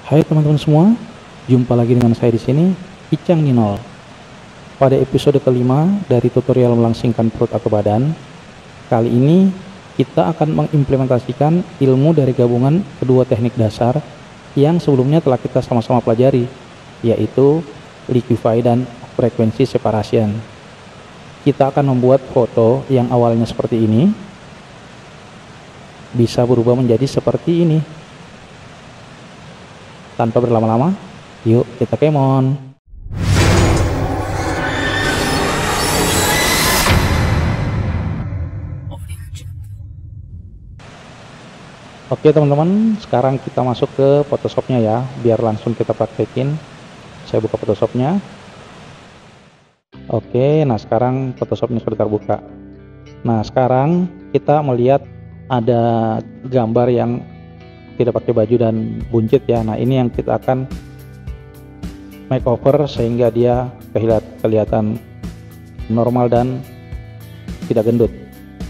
Hai teman-teman semua, jumpa lagi dengan saya di sini, Icang Ninol. Pada episode kelima dari tutorial melangsingkan perut atau badan, kali ini kita akan mengimplementasikan ilmu dari gabungan kedua teknik dasar yang sebelumnya telah kita sama-sama pelajari, yaitu liquify dan frequency separation. Kita akan membuat foto yang awalnya seperti ini, bisa berubah menjadi seperti ini. Tanpa berlama-lama, yuk kita kemon. Oke teman-teman, sekarang kita masuk ke Photoshopnya ya, biar langsung kita praktekin. Saya buka Photoshopnya. Oke, nah sekarang Photoshopnya sudah terbuka. Nah sekarang kita melihat ada gambar yang tidak pakai baju dan buncit ya. Nah ini yang kita akan makeover sehingga dia kelihatan normal dan tidak gendut.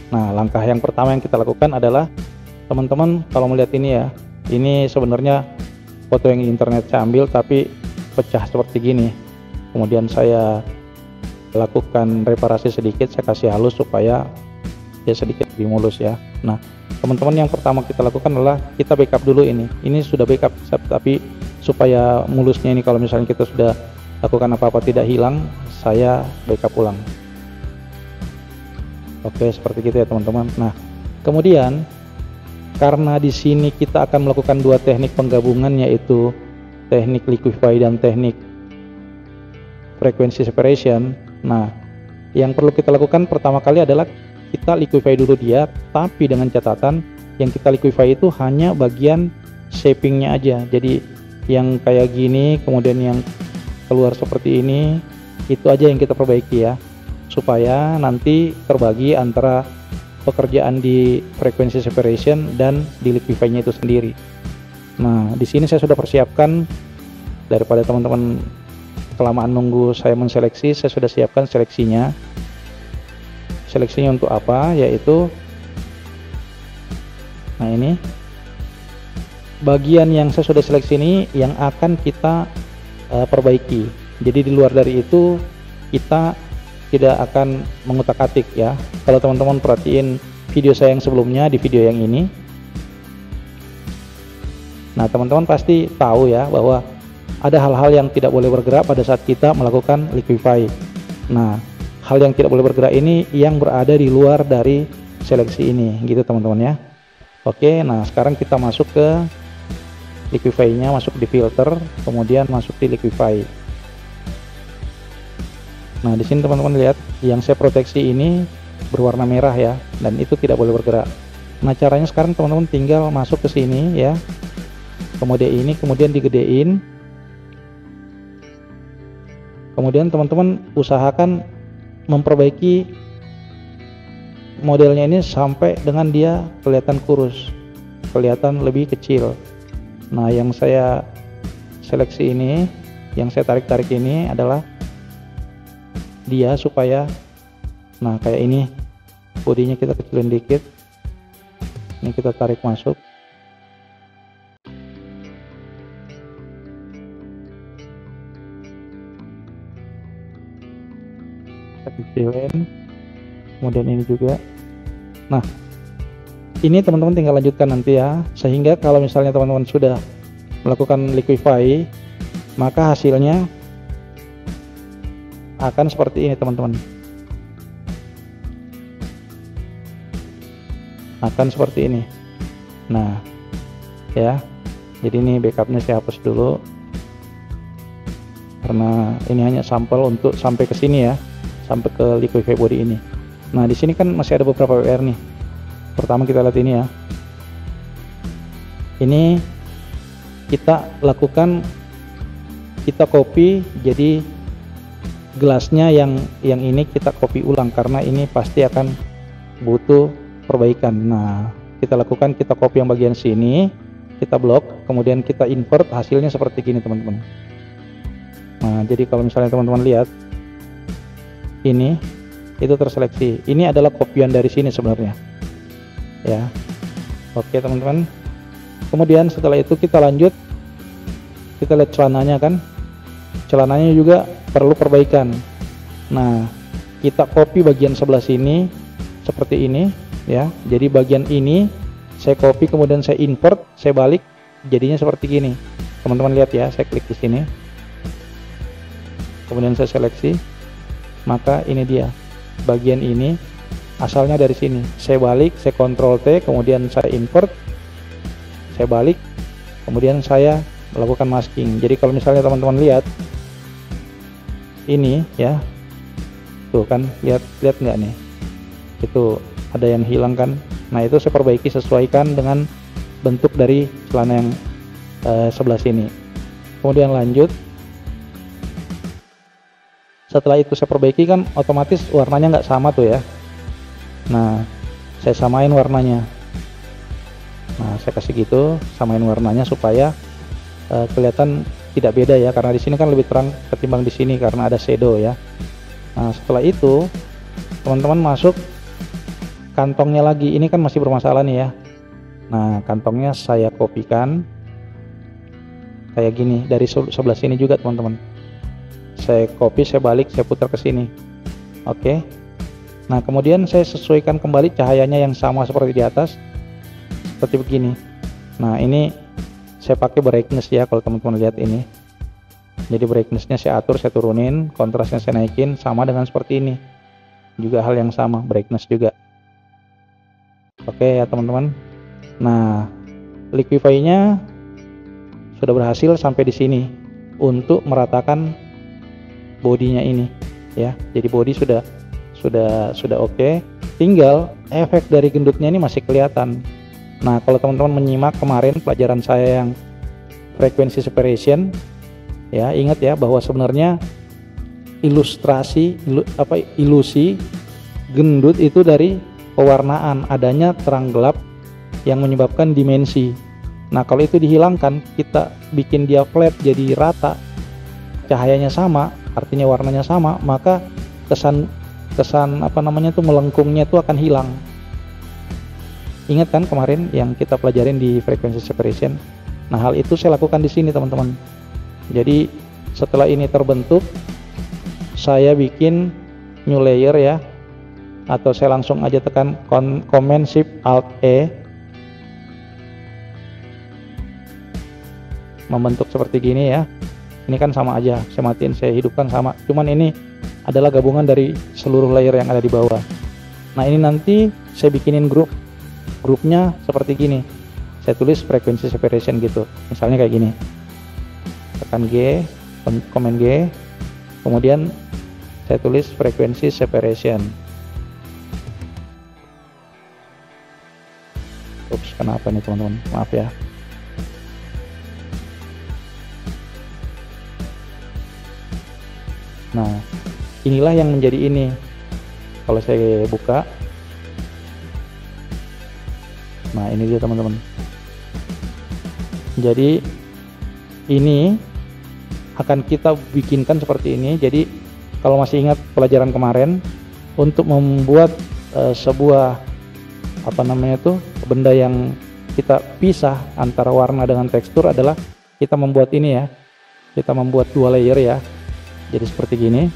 Nah langkah yang pertama yang kita lakukan adalah, teman-teman kalau melihat ini ya, ini sebenarnya foto yang internet saya ambil tapi pecah seperti gini. Kemudian saya lakukan reparasi sedikit, saya kasih halus supaya dia sedikit lebih mulus ya. Nah teman-teman, yang pertama kita lakukan adalah kita backup dulu ini. Ini sudah backup, tapi supaya mulusnya ini kalau misalnya kita sudah lakukan apa-apa tidak hilang, saya backup ulang. Oke, seperti itu ya teman-teman. Nah, kemudian karena di sini kita akan melakukan dua teknik penggabungan, yaitu teknik liquify dan teknik frequency separation. Nah, yang perlu kita lakukan pertama kali adalah kita liquify dulu dia, tapi dengan catatan yang kita liquify itu hanya bagian shapingnya aja. Jadi yang kayak gini, kemudian yang keluar seperti ini, itu aja yang kita perbaiki ya, supaya nanti terbagi antara pekerjaan di frequency separation dan di liquify-nya itu sendiri. Nah di sini saya sudah persiapkan, daripada teman-teman kelamaan nunggu saya menseleksi, saya sudah siapkan seleksinya. Seleksinya untuk apa, yaitu nah ini bagian yang saya sudah seleksi ini yang akan kita perbaiki. Jadi di luar dari itu kita tidak akan mengutak-atik ya. Kalau teman-teman perhatiin video saya yang sebelumnya, di video yang ini, nah teman-teman pasti tahu ya bahwa ada hal-hal yang tidak boleh bergerak pada saat kita melakukan liquify. Nah hal yang tidak boleh bergerak ini yang berada di luar dari seleksi ini, gitu teman-teman ya. Oke, nah sekarang kita masuk ke liquify-nya, masuk di filter, kemudian masuk di liquify. Nah di sini teman-teman lihat yang saya proteksi ini berwarna merah ya, dan itu tidak boleh bergerak. Nah caranya sekarang teman-teman tinggal masuk ke sini ya, kemudian ini, kemudian digedein. Kemudian teman-teman usahakan memperbaiki modelnya ini sampai dengan dia kelihatan kurus, kelihatan lebih kecil. Nah yang saya seleksi ini, yang saya tarik-tarik ini adalah dia supaya, nah kayak ini, bodinya kita kecilin dikit, ini kita tarik masuk. Kecilin, kemudian ini juga. Nah ini teman-teman tinggal lanjutkan nanti ya, sehingga kalau misalnya teman-teman sudah melakukan liquify, maka hasilnya akan seperti ini teman-teman, akan seperti ini. Nah ya, jadi ini backupnya saya hapus dulu karena ini hanya sampel untuk sampai ke sini ya, sampai ke liquify body ini. Nah di sini kan masih ada beberapa PR nih. Pertama kita lihat ini ya, ini kita lakukan, kita copy, jadi gelasnya yang ini kita copy ulang karena ini pasti akan butuh perbaikan. Nah kita lakukan, kita copy yang bagian sini, kita blok, kemudian kita invert, hasilnya seperti gini teman-teman. Nah jadi kalau misalnya teman-teman lihat ini, itu terseleksi. Ini adalah kopian dari sini sebenarnya ya. Oke teman-teman, kemudian setelah itu kita lanjut kita lihat celananya kan, celananya juga perlu perbaikan. Nah, kita copy bagian sebelah sini seperti ini ya. Jadi bagian ini saya copy, kemudian saya invert, saya balik, jadinya seperti gini. Teman-teman lihat ya, saya klik di sini, kemudian saya seleksi, maka ini dia bagian ini, asalnya dari sini. Saya balik, saya Ctrl T, kemudian saya invert, saya balik, kemudian saya melakukan masking. Jadi kalau misalnya teman-teman lihat ini ya, tuh kan, lihat nggak nih, itu ada yang hilang kan. Nah, itu saya perbaiki, sesuaikan dengan bentuk dari celana yang sebelah sini. Kemudian lanjut, setelah itu saya perbaiki kan otomatis warnanya nggak sama tuh ya. Nah, saya samain warnanya. Nah, saya kasih gitu, samain warnanya supaya kelihatan tidak beda ya, karena di sini kan lebih terang ketimbang di sini karena ada shadow ya. Nah, setelah itu teman-teman masuk kantongnya lagi. Ini kan masih bermasalah nih ya. Nah, kantongnya saya kopikan kayak gini dari sebelah sini juga teman-teman. Saya copy, saya balik, saya putar ke sini. Oke. Nah, kemudian saya sesuaikan kembali cahayanya yang sama seperti di atas, seperti begini. Nah, ini saya pakai brightness ya, kalau teman-teman lihat ini. Jadi brightnessnya saya atur, saya turunin, kontrasnya saya naikin, sama dengan seperti ini. Juga hal yang sama, brightness juga. Oke ya teman-teman. Nah, liquify-nya sudah berhasil sampai di sini untuk meratakan bodinya ini ya. Jadi body sudah oke. Tinggal efek dari gendutnya ini masih kelihatan. Nah, kalau teman-teman menyimak kemarin pelajaran saya yang frequency separation ya, ingat ya bahwa sebenarnya ilusi gendut itu dari pewarnaan, adanya terang gelap yang menyebabkan dimensi. Nah, kalau itu dihilangkan, kita bikin dia flat jadi rata, cahayanya sama, artinya warnanya sama, maka kesan melengkungnya itu akan hilang. Ingat kan kemarin yang kita pelajarin di frequency separation? Nah, hal itu saya lakukan di sini teman-teman. Jadi setelah ini terbentuk, saya bikin new layer ya, atau saya langsung aja tekan Command Shift Alt E, membentuk seperti gini ya. Ini kan sama aja, saya matiin, saya hidupkan sama, cuman ini adalah gabungan dari seluruh layer yang ada di bawah. Nah, ini nanti saya bikinin grupnya seperti gini, saya tulis frequency separation gitu, misalnya kayak gini, tekan G, Command G, kemudian saya tulis frequency separation. Ups, kenapa nih teman-teman, maaf ya. Nah, inilah yang menjadi ini. Kalau saya buka, nah ini dia teman-teman. Jadi ini akan kita bikinkan seperti ini. Jadi kalau masih ingat pelajaran kemarin, untuk membuat sebuah benda yang kita pisah antara warna dengan tekstur adalah kita membuat ini ya. Kita membuat dua layer ya. Jadi seperti gini.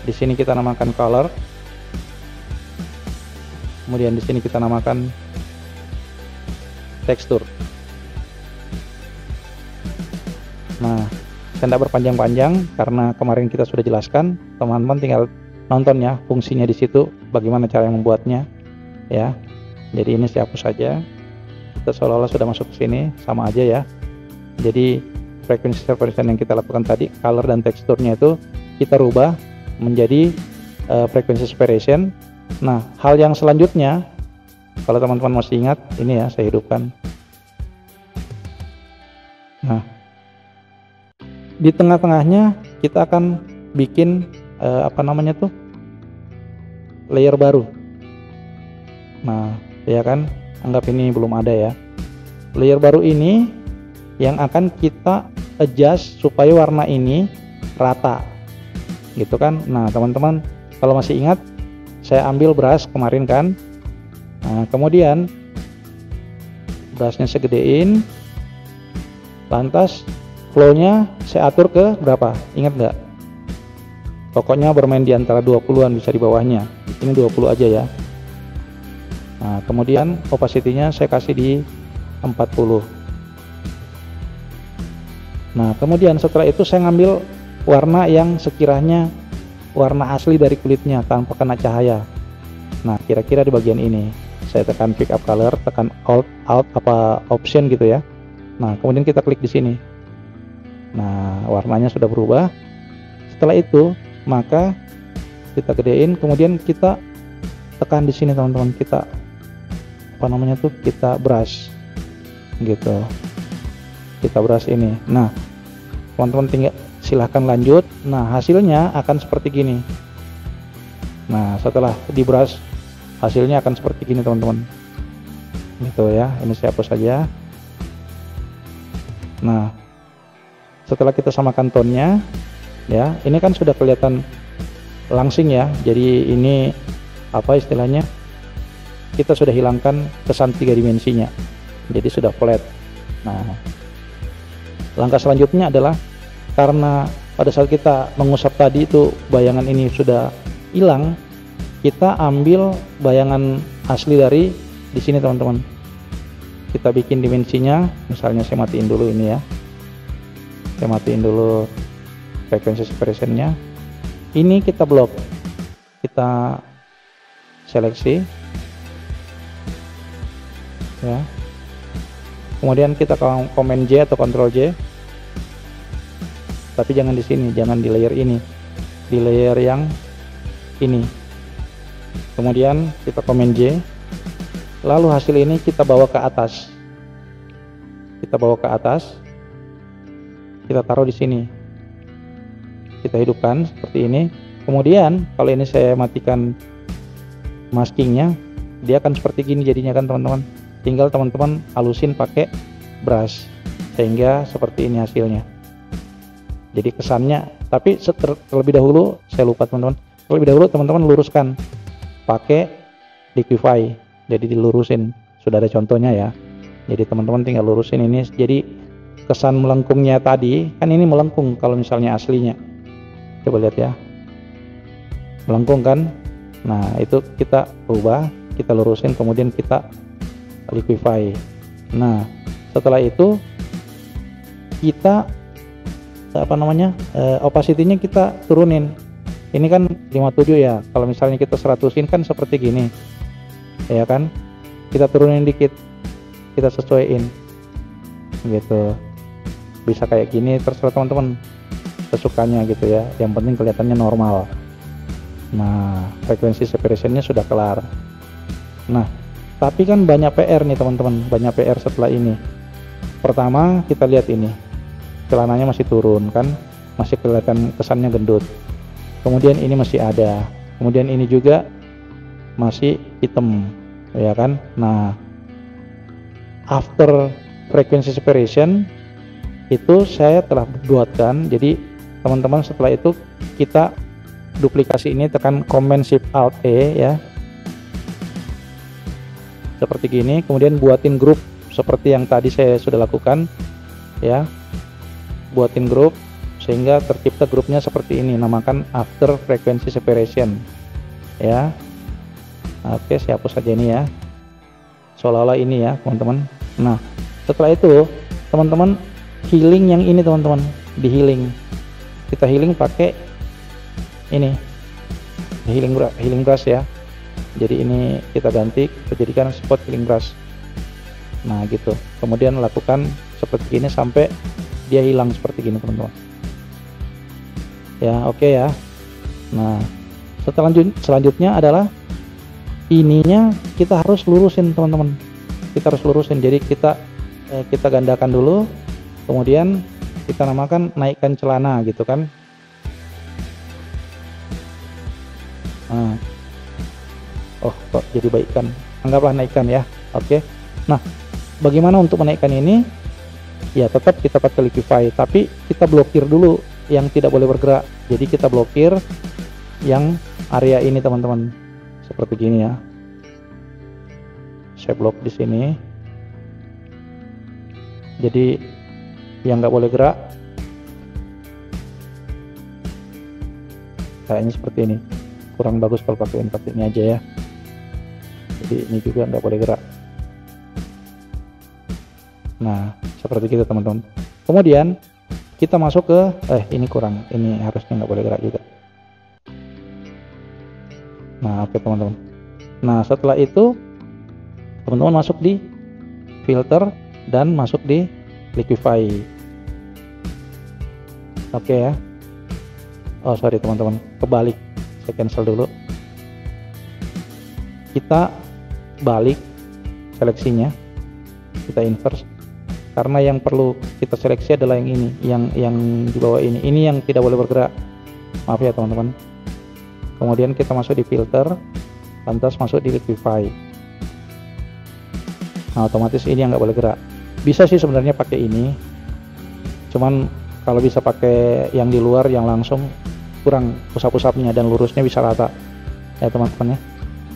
Di sini kita namakan color. Kemudian di sini kita namakan tekstur. Nah, saya tidak berpanjang-panjang karena kemarin kita sudah jelaskan. Teman-teman tinggal nonton ya fungsinya di situ, bagaimana cara membuatnya ya. Jadi ini saya hapus saja. Kita seolah-olah sudah masuk ke sini, sama aja ya. Jadi frequency separation yang kita lakukan tadi, color dan teksturnya itu kita rubah menjadi frequency separation. Nah, hal yang selanjutnya, kalau teman-teman masih ingat, ini ya saya hidupkan. Nah, di tengah-tengahnya kita akan bikin layer baru. Nah, ya kan, anggap ini belum ada ya. Layer baru ini yang akan kita adjust supaya warna ini rata, gitu kan. Nah, teman-teman kalau masih ingat, saya ambil brush kemarin kan. Nah, kemudian brushnya saya gedein, Lantas flow-nya saya atur ke berapa? Ingat nggak? Pokoknya bermain di antara 20-an, bisa di bawahnya. Ini 20 aja ya. Nah, kemudian opacity-nya saya kasih di 40. Nah, kemudian setelah itu saya ngambil warna yang sekiranya warna asli dari kulitnya tanpa kena cahaya. Nah, kira-kira di bagian ini. Saya tekan pick up color, tekan alt apa option gitu ya. Nah, kemudian kita klik di sini. Nah, warnanya sudah berubah. Setelah itu, maka kita gedein, kemudian kita tekan di sini teman-teman. Kita kita brush gitu. Kita brush ini. Nah, teman-teman tinggal silahkan lanjut. Nah, hasilnya akan seperti gini. Nah, setelah di brush, hasilnya akan seperti gini teman-teman. Gitu ya. Ini saya hapus saja. Nah, setelah kita samakan tone-nya, ya, ini kan sudah kelihatan langsing ya. Jadi ini apa istilahnya? Kita sudah hilangkan kesan 3 dimensinya. Jadi sudah flat. Nah, langkah selanjutnya adalah karena pada saat kita mengusap tadi itu bayangan ini sudah hilang, kita ambil bayangan asli dari di sini teman-teman. Kita bikin dimensinya, misalnya saya matiin dulu ini ya. Saya matiin dulu frekuensi separation-nya. Ini kita blok. Kita seleksi. Ya. Kemudian kita Command J atau Ctrl J. Tapi jangan di sini, jangan di layer ini. Di layer yang ini. Kemudian kita Command J. Lalu hasil ini kita bawa ke atas. Kita bawa ke atas. Kita taruh di sini. Kita hidupkan seperti ini. Kemudian kalau ini saya matikan maskingnya, dia akan seperti gini jadinya kan teman-teman. Tinggal teman-teman halusin pakai brush sehingga seperti ini hasilnya. Jadi kesannya, tapi terlebih dahulu saya lupa teman-teman. Terlebih dahulu teman-teman luruskan pakai liquify. Jadi dilurusin. Sudah ada contohnya ya. Jadi teman-teman tinggal lurusin ini. Jadi kesan melengkungnya tadi kan ini melengkung kalau misalnya aslinya. Coba lihat ya. Melengkung kan? Nah, itu kita ubah, kita lurusin, kemudian kita liquify. Nah, setelah itu kita opacity-nya kita turunin. Ini kan 57 ya. Kalau misalnya kita 100-in kan seperti gini. Ya kan? Kita turunin dikit. Kita sesuaiin. Gitu. Bisa kayak gini, terserah teman-teman kesukanya gitu ya. Yang penting kelihatannya normal. Nah, frekuensi separation-nya sudah kelar. Nah, tapi kan banyak PR nih teman-teman, banyak PR setelah ini. Pertama, kita lihat ini. Celananya masih turun kan, masih kelihatan kesannya gendut. Kemudian ini masih ada. Kemudian ini juga masih hitam, ya kan? Nah, after frequency separation itu saya telah buatkan. Jadi teman-teman setelah itu kita duplikasi ini, tekan Command Shift Alt E ya, seperti gini. Kemudian buatin grup seperti yang tadi saya sudah lakukan ya, buatin grup sehingga tercipta grupnya seperti ini, namakan After Frequency Separation ya. Oke, saya hapus saja ini ya, seolah-olah ini ya teman-teman. Nah, setelah itu teman-teman healing yang ini teman-teman, di healing kita healing pakai ini healing brush ya. Jadi ini kita ganti, kita jadikan spot healing brush. Nah gitu, kemudian lakukan seperti ini sampai dia hilang seperti gini teman-teman ya. Oke ya. Nah, selanjutnya adalah ininya kita harus lurusin teman-teman, kita harus lurusin. Jadi kita gandakan dulu, kemudian kita namakan naikkan celana gitu kan. Nah, oh kok jadi baikkan, anggaplah naikkan ya. Oke. Nah, bagaimana untuk menaikkan ini? Ya tetap kita pakai liquify, tapi kita blokir dulu yang tidak boleh bergerak. Jadi kita blokir yang area ini teman-teman, seperti gini ya. Saya blok di sini. Jadi yang nggak boleh gerak kayaknya seperti ini. Kurang bagus kalau pakai ini aja ya. Jadi ini juga nggak boleh gerak. Nah seperti itu teman-teman. Kemudian kita masuk ke ini kurang, ini harusnya nggak boleh gerak juga. Nah oke teman-teman. Nah setelah itu teman-teman masuk di filter dan masuk di liquify. Oke ya. Oh sorry teman-teman, kebalik. Saya cancel dulu. Kita balik seleksinya, kita inverse. Karena yang perlu kita seleksi adalah yang ini, yang di bawah ini. Ini yang tidak boleh bergerak. Maaf ya teman-teman. Kemudian kita masuk di filter, lantas masuk di liquify. Nah otomatis ini yang nggak boleh gerak. Bisa sih sebenarnya pakai ini, cuman kalau bisa pakai yang di luar yang langsung kurang usap-usapnya dan lurusnya bisa rata ya teman-teman ya.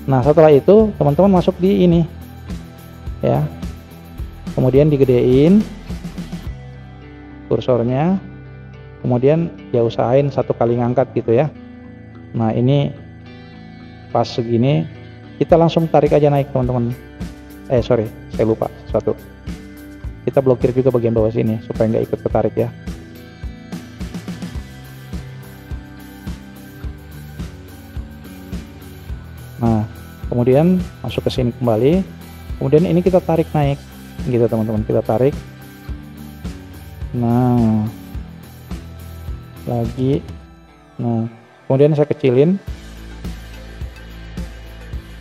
Nah setelah itu teman-teman masuk di ini ya, kemudian digedein kursornya, kemudian ya usahain 1 kali ngangkat gitu ya. Nah ini pas segini kita langsung tarik aja naik teman-teman. Sorry saya lupa sesuatu, kita blokir juga bagian bawah sini supaya nggak ikut ketarik ya. Nah kemudian masuk ke sini kembali, kemudian ini kita tarik naik gitu teman-teman, kita tarik. Nah lagi, nah kemudian saya kecilin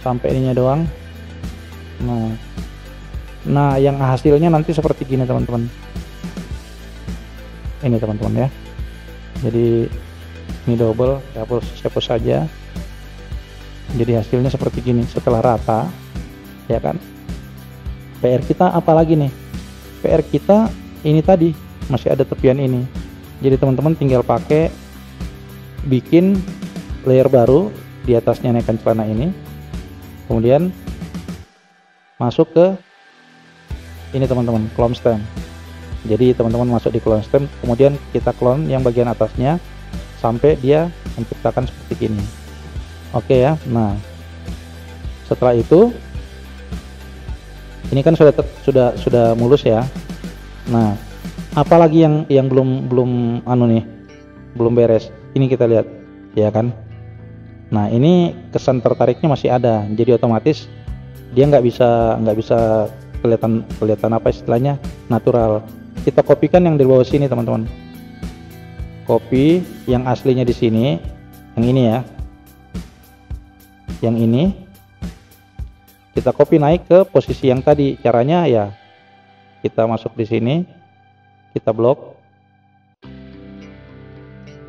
sampai ininya doang. Nah yang hasilnya nanti seperti gini teman-teman. Ini teman-teman ya, jadi ini double, saya hapus saja. Jadi hasilnya seperti gini setelah rata ya kan. PR kita apalagi nih, PR kita ini tadi masih ada tepian ini. Jadi teman-teman tinggal pakai bikin layer baru, di atasnya naikkan celana ini, kemudian masuk ke ini teman-teman, clone stem. Jadi teman-teman masuk di clone stem, kemudian kita clone yang bagian atasnya sampai dia menciptakan seperti ini. Oke ya. Nah setelah itu ini kan sudah mulus ya. Nah apalagi yang belum belum beres, ini kita lihat ya kan. Nah ini kesan tertariknya masih ada, jadi otomatis dia nggak bisa kelihatan apa istilahnya natural. Kita kopikan yang di bawah sini teman-teman, copy yang aslinya di sini, yang ini ya, yang ini kita copy naik ke posisi yang tadi. Caranya ya kita masuk di sini, kita blok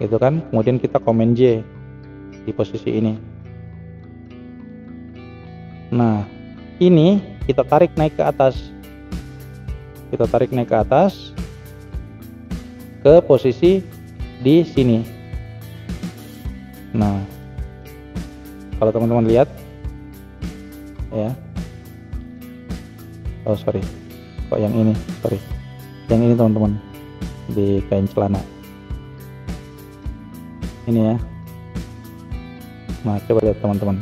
gitu kan, kemudian kita Command J di posisi ini. Nah ini kita tarik naik ke atas, kita tarik naik ke atas ke posisi di sini. Nah kalau teman-teman lihat ya, oh sorry, kok yang ini, sorry, yang ini teman-teman di kain celana ini ya. Nah coba lihat teman-teman,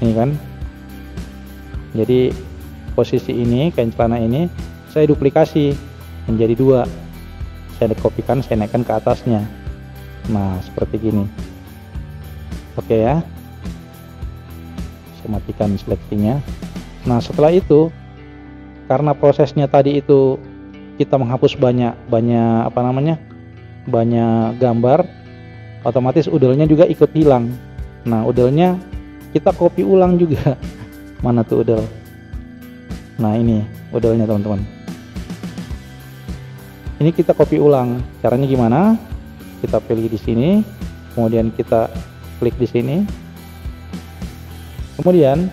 ini kan, jadi posisi ini kain celana ini saya duplikasi menjadi 2, saya kopikan, saya naikkan ke atasnya. Nah seperti gini. Oke ya, saya matikan seleksinya. Nah setelah itu, karena prosesnya tadi itu kita menghapus banyak gambar, otomatis udelnya juga ikut hilang. Nah udelnya kita copy ulang juga. Mana tuh udel? Nah ini udelnya teman-teman, ini kita copy ulang. Caranya gimana? Kita pilih di sini, kemudian kita klik di sini, kemudian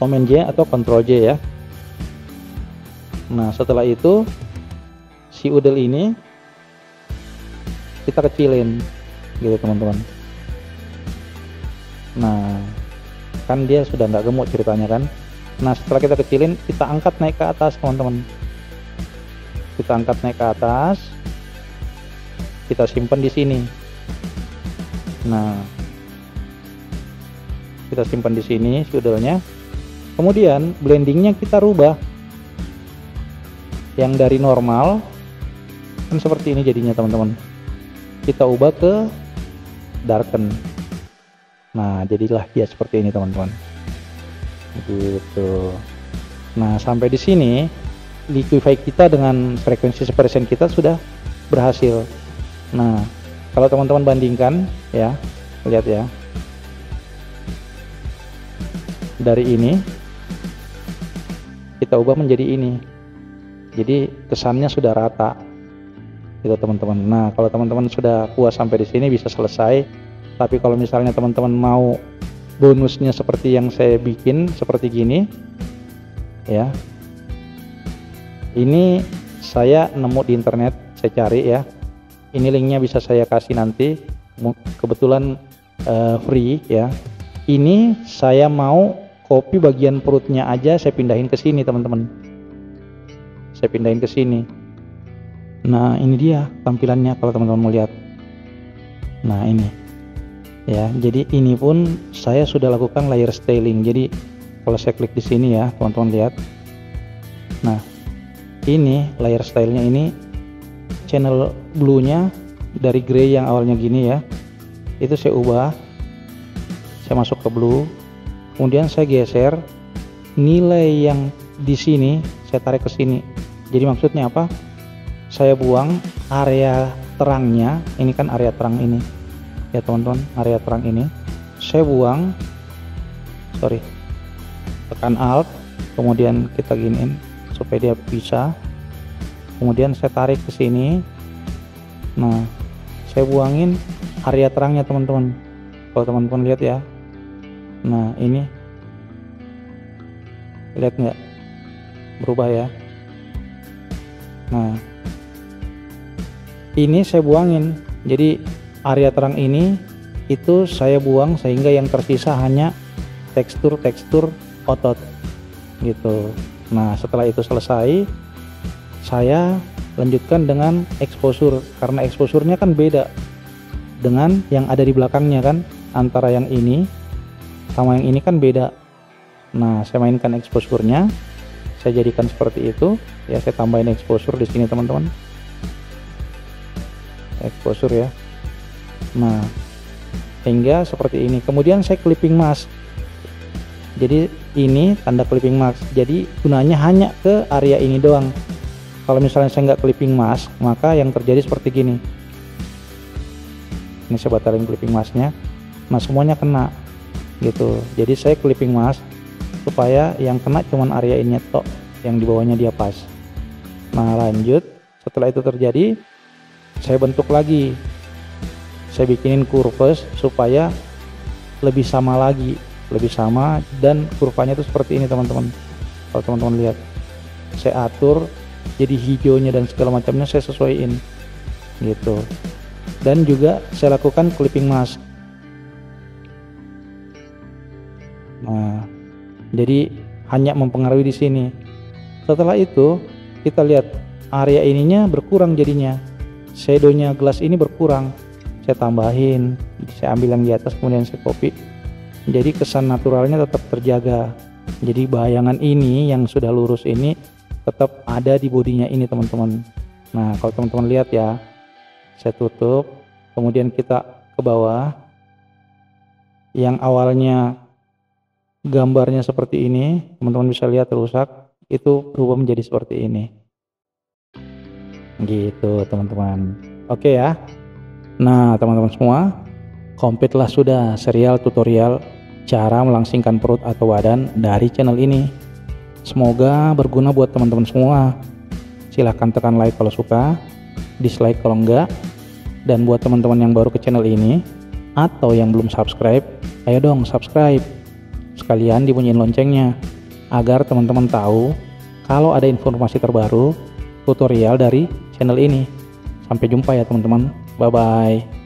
Command J atau Ctrl J ya. Nah setelah itu si udel ini kita kecilin gitu teman-teman. Nah kan dia sudah nggak gemuk ceritanya kan. Nah setelah kita kecilin, kita angkat naik ke atas teman-teman, kita angkat naik ke atas, kita simpan di sini. Nah, kita simpan di sini sudelnya. Kemudian blendingnya kita rubah, yang dari normal kan seperti ini jadinya teman-teman, kita ubah ke darken. Nah, jadilah dia seperti ini teman-teman, gitu. Nah, sampai di sini liquify kita dengan frekuensi sepersen kita sudah berhasil. Nah, kalau teman-teman bandingkan ya, lihat ya, dari ini kita ubah menjadi ini, jadi kesannya sudah rata gitu teman-teman. Nah, kalau teman-teman sudah puas sampai di sini bisa selesai. Tapi kalau misalnya teman-teman mau bonusnya seperti yang saya bikin seperti gini ya, ini saya nemu di internet, saya cari ya, ini linknya bisa saya kasih nanti, kebetulan free ya. Ini saya mau copy bagian perutnya aja, saya pindahin ke sini teman-teman, saya pindahin ke sini. Nah, ini dia tampilannya kalau teman-teman mau lihat. Nah, ini ya, jadi ini pun saya sudah lakukan layer styling. Jadi kalau saya klik di sini ya teman-teman lihat, nah ini layer stylenya, ini channel blue nya dari gray yang awalnya gini ya, itu saya ubah, saya masuk ke blue, kemudian saya geser nilai yang di sini, saya tarik ke sini. Jadi maksudnya apa, saya buang area terangnya, ini kan area terang ini ya teman-teman, area terang ini saya buang, tekan alt, kemudian kita giniin supaya dia bisa, kemudian saya tarik ke sini. Nah, saya buangin area terangnya teman-teman, kalau teman-teman lihat ya. Nah, ini lihat nggak berubah ya. Nah, ini saya buangin, jadi area terang ini itu saya buang sehingga yang tersisa hanya tekstur otot gitu. Nah, setelah itu selesai, saya lanjutkan dengan exposure, karena exposure-nya kan beda dengan yang ada di belakangnya kan, antara yang ini sama yang ini kan beda. Nah, saya mainkan exposure-nya, saya jadikan seperti itu ya, saya tambahin exposure di sini teman-teman, exposure ya. Nah, hingga seperti ini. Kemudian saya clipping mask, jadi ini tanda clipping mask, jadi gunanya hanya ke area ini doang. Kalau misalnya saya nggak clipping mask, maka yang terjadi seperti gini. Ini saya batalin clipping masknya, nah semuanya kena gitu. Jadi saya clipping mask supaya yang kena cuman area ini tok, yang di bawahnya dia pas. Nah, lanjut, setelah itu terjadi, saya bentuk lagi, saya bikinin curves supaya lebih sama lagi, lebih sama, dan kurvanya itu seperti ini teman-teman. Kalau teman-teman lihat, saya atur jadi hijaunya dan segala macamnya saya sesuaiin gitu. Dan juga saya lakukan clipping mask. Nah, jadi hanya mempengaruhi di sini. Setelah itu kita lihat area ininya berkurang, jadinya shadownya gelas ini berkurang. Saya tambahin, saya ambil yang di atas, kemudian saya copy, jadi kesan naturalnya tetap terjaga. Jadi bayangan ini yang sudah lurus ini tetap ada di bodinya ini teman-teman. Nah, kalau teman-teman lihat ya, saya tutup, kemudian kita ke bawah, yang awalnya gambarnya seperti ini, teman-teman bisa lihat rusak, itu berubah menjadi seperti ini gitu teman-teman. Oke ya. Nah, teman-teman semua, komplitlah sudah serial tutorial cara melangsingkan perut atau badan dari channel ini. Semoga berguna buat teman-teman semua. Silahkan tekan like kalau suka, dislike kalau enggak. Dan buat teman-teman yang baru ke channel ini atau yang belum subscribe, ayo dong subscribe. Sekalian dibunyiin loncengnya agar teman-teman tahu kalau ada informasi terbaru tutorial dari channel ini. Sampai jumpa ya teman-teman. Bye bye.